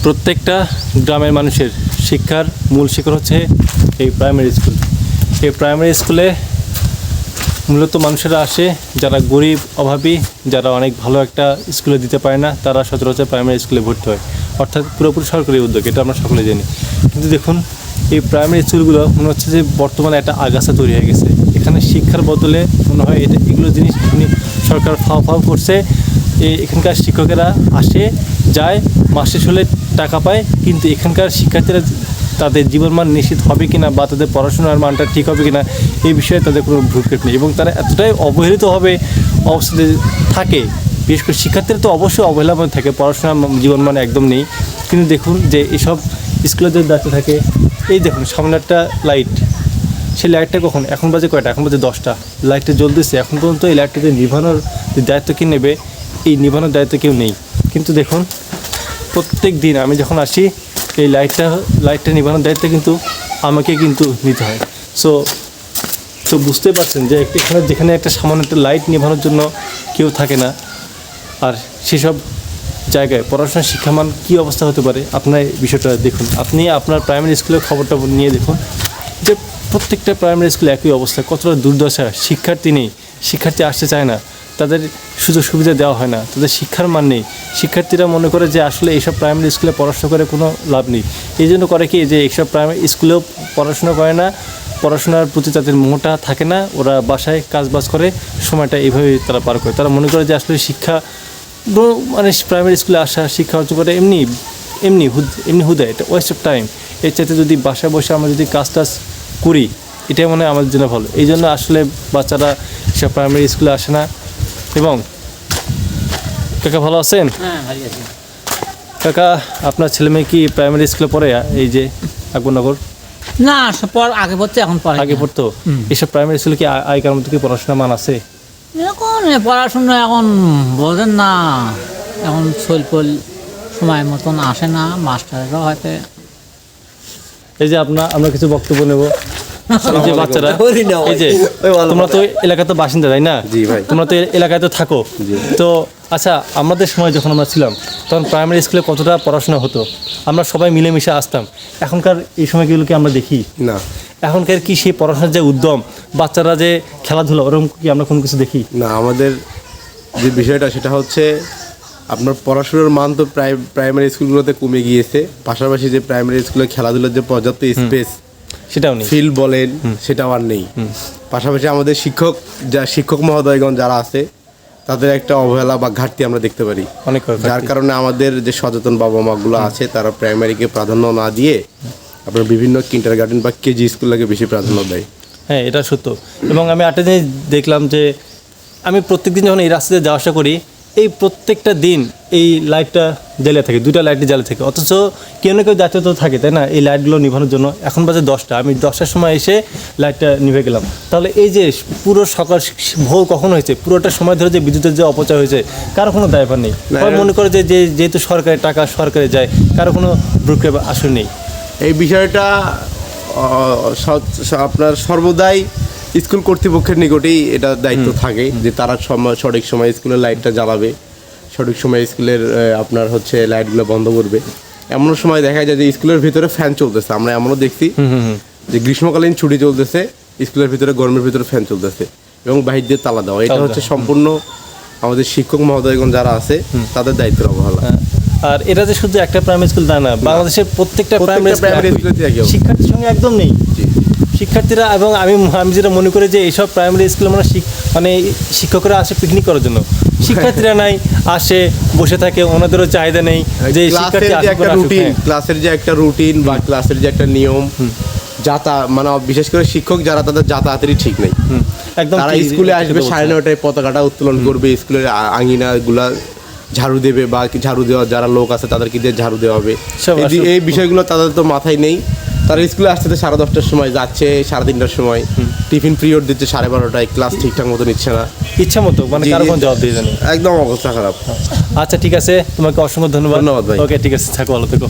প্রত্যেকটা গ্রামের মানুষের শিক্ষার মূল শিকড় হচ্ছে এই প্রাইমারি স্কুল। এই প্রাইমারি স্কুলে মূলত মানুষেরা আসে যারা গরিব, অভাবী, যারা অনেক ভালো একটা স্কুলে দিতে পারে না, তারা সচরাচর প্রাইমারি স্কুলে ভর্তি হয়, অর্থাৎ পুরোপুরি সরকারি উদ্যোগ, এটা আমরা সকলে জানি। কিন্তু দেখুন, এই প্রাইমারি স্কুলগুলো মনে হচ্ছে যে বর্তমানে একটা আগাছা তৈরি হয়ে গেছে। এখানে শিক্ষার বদলে মনে হয় এগুলো জিনিস সরকার ফাও করছে। এখানকার শিক্ষকেরা আসে যায়, মাস শেষ হলে টাকা পায়, কিন্তু এখানকার শিক্ষার্থীরা তাদের জীবনমান নিশ্চিত হবে কিনা বা তাদের পড়াশোনার মানটা ঠিক হবে কিনা এই বিষয়ে তাদের কোনো ভ্রুক্ষেপ নেই, এবং তারা এতটাই অবহেলিত হবে অবস্থাতে থাকে। বিশেষ করে শিক্ষার্থীরা তো অবশ্যই অবহেলা মধ্যে থাকে, পড়াশোনার জীবনমান একদম নেই। কিন্তু দেখুন যে এইসব স্কুলেদের দায়িত্ব থাকে, এই দেখুন সামনে একটা লাইট, সেই লাইটটা কখন, এখন বাজে কয়টা, এখন বাজে 10টা, লাইটটা জ্বলতেছে, এখন পর্যন্ত এই লাইটটাতে নিভানোর যে দায়িত্ব কে নেবে, এই নিভানোর দায়িত্ব কেউ নেই। কিন্তু দেখুন প্রত্যেক দিন আমি যখন আসি এই লাইটটা নিভানোর দায়িত্ব কিন্তু আমাকে কিন্তু নিতে হয়। সো বুঝতে পারছেন যে যেখানে একটা সামান্য একটা লাইট নিভানোর জন্য কেউ থাকে না, আর সেসব জায়গায় পড়াশোনার শিক্ষামান কী অবস্থা হতে পারে, আপনার বিষয়টা দেখুন। আপনি আপনার প্রাইমারি স্কুলের খবরটা নিয়ে দেখুন যে প্রত্যেকটা প্রাইমারি স্কুলে একই অবস্থা, কতটা দুর্দশা। শিক্ষার্থী নেই, শিক্ষার্থী আসতে চায় না, তাদের সুযোগ সুবিধা দেওয়া হয় না, তাদের শিক্ষার মান নেই। শিক্ষার্থীরা মনে করে যে আসলে এইসব প্রাইমারি স্কুলে পড়াশোনা করে কোনো লাভ নেই। এই জন্য করে কি, যে এইসব প্রাইমারি স্কুলেও পড়াশোনা করে না, পড়াশোনার প্রতি তাদের মোহটা থাকে না, ওরা বাসায় কাজবাজ করে সময়টা এইভাবেই তারা পার করে। তারা মনে করে যে আসলে শিক্ষা মানে প্রাইমারি স্কুলে আসা, শিক্ষা অর্জন করে এমনি হুদায়, এটা ওয়েস্ট অফ টাইম। এর চাইতে যদি বাসায় বসে আমরা যদি কাজ টাজ করি, এটাই মনে হয় আমাদের জন্য ভালো। এই জন্য আসলে বাচ্চারা সব প্রাইমারি স্কুলে আসে না। এবং কাকা ভালো আছেন? হ্যাঁ, ভালো আছি। কাকা, আপনার ছেলে মেয়ে কি প্রাইমারি স্কুলে পড়ে? এই যে আকবরনগর? না, আগে পড়তো, এখন পড়ে। আগে পড়তো। এইসব প্রাইমারি স্কুলে কি আগেকার মতো কি পড়াশোনা মান আছে? এখন পড়াশোনা এখন বোঝেন না, এখন শৈলপল সময় মতন আসে না, মাস্টাররা হয়তো। এই যে আমরা কিছু বক্তব্য নেব। এই যে বাচ্চারা, এই যে তোমরা তো এলাকায় তো বাসিন্দা, তাই না? জি ভাই। তোমরা তো এলাকায় তো থাকো। তো আচ্ছা, আমাদের সময় যখন আমরা ছিলাম তখন প্রাইমারি স্কুলে কতটা পড়াশোনা হতো, আমরা সবাই মিলেমিশে আসতাম। এখনকার এই সময়গুলোকে আমরা দেখি না। এখনকার কি সেই পড়াশোনার যে উদ্যম, বাচ্চারা যে খেলাধুলা, ওরকম কি আমরা কোনো কিছু দেখি না। আমাদের যে বিষয়টা সেটা হচ্ছে আপনার পড়াশোনার মান তো প্রাইমারি স্কুলগুলোতে কমে গিয়েছে, পাশাপাশি যে প্রাইমারি স্কুলে খেলাধুলার যে পর্যাপ্ত স্পেস, সেটাও নেই, ফিল্ড বলেন সেটাও আর নেই। পাশাপাশি আমাদের শিক্ষক মহোদয়গণ যারা আছে তাদের একটা অবহেলা বা ঘাটতি আমরা দেখতে পারি অনেক, যার কারণে আমাদের যে সচেতন বাবা মাগুলো আছে তারা প্রাইমারিকে প্রাধান্য না দিয়ে আপনার বিভিন্ন কিন্ডারগার্টেন বা কেজি স্কুলকে বেশি প্রাধান্য দেয়। হ্যাঁ, এটা সত্য। এবং আমি একটা জিনিস দেখলাম যে আমি প্রত্যেকদিন যখন এই রাস্তাতে যাওয়া আসা করি, এই প্রত্যেকটা দিন এই লাইটটা জ্বালিয়ে থাকে, 2টা লাইটই জ্বালিয়ে থাকে, অথচ কেউ না কেউ দায়িত্ব তো থাকে, তাই না, এই লাইটগুলো নিভানোর জন্য। এখন বাজে 10টা, আমি 10টার সময় এসে লাইটটা নিভে গেলাম। তাহলে এই যে পুরো সকাল ভোর কখন হয়েছে, পুরোটা সময় ধরে যে বিদ্যুতের যে অপচয় হয়েছে, কারো কোনো দায়ভার নেই। মনে করে যে যেহেতু সরকারের টাকা সরকারে যায়, কারো কোনো ভ্রুক্ষেপ আসলে নেই। এই বিষয়টা আপনার সর্বদাই স্কুল কর্তৃপক্ষের নিকটেই এটা দায়িত্ব থাকে যে তারা সঠিক সময় স্কুলের লাইটটা জ্বালাবে, সঠিক সময় স্কুলের আপনার হচ্ছে লাইটগুলো বন্ধ করবে। এমন সময় দেখা যায় যে স্কুলের ভিতরে ফ্যান চলতেছে, আমরা এমনও দেখছি যে গ্রীষ্মকালীন ছুটি চলতেছে, স্কুলের ভিতরে গরমের ভিতরে ফ্যান চলতেছে এবং বাহির দিয়ে তালা দেওয়া। এটা হচ্ছে সম্পূর্ণ আমাদের শিক্ষক মহোদয়গণ যারা আছে তাদের দায়িত্বের অবহেলা। আর এটা যে শুধু একটা প্রাইমারি স্কুল তা না, বাংলাদেশের প্রত্যেকটা প্রাইমারি স্কুলে শিক্ষার্থীর সঙ্গে একদম নেই শিক্ষার্থীরা। এবং আমি যেটা মনে করি যে এইসব প্রাইমারি স্কুলে মানে শিক্ষকরা আসে পিকনিক করার জন্য, শিক্ষার্থীরা নাই, আসে বসে থাকে, ওনাদেরও চাহিদা নেই যে ক্লাসের যে একটা রুটিন বা ক্লাসের যে একটা নিয়ম, মানে বিশেষ করে শিক্ষক যারা, তাদের যাতায়াতেরই ঠিক নেই। একদম তারা স্কুলে আসবে 9:30টায়, পতাকাটা উত্তোলন করবে, স্কুলের আঙিনাগুলা ঝাড়ু দেবে বা ঝাড়ু দেওয়া যারা লোক আছে তাদেরকে দিয়ে ঝাড়ু দেওয়া হবে, এই বিষয়গুলো তাদের তো মাথায় নেই। তারা স্কুলে আসতে 10:30টার সময় যাচ্ছে, 3:30টার সময় টিফিন পিরিয়ড দিচ্ছে 12:30টায়, ক্লাস ঠিকঠাক মতো নিচ্ছে না, ইচ্ছা মতো, মানে কারো কোনো জবাব দিয়ে জানি, একদম অবস্থা খারাপ। আচ্ছা ঠিক আছে, তোমাকে অসংখ্য ধন্যবাদ। ধন্যবাদ ভাই। ওকে, ঠিক আছে, থাকো, ভালো থেকো।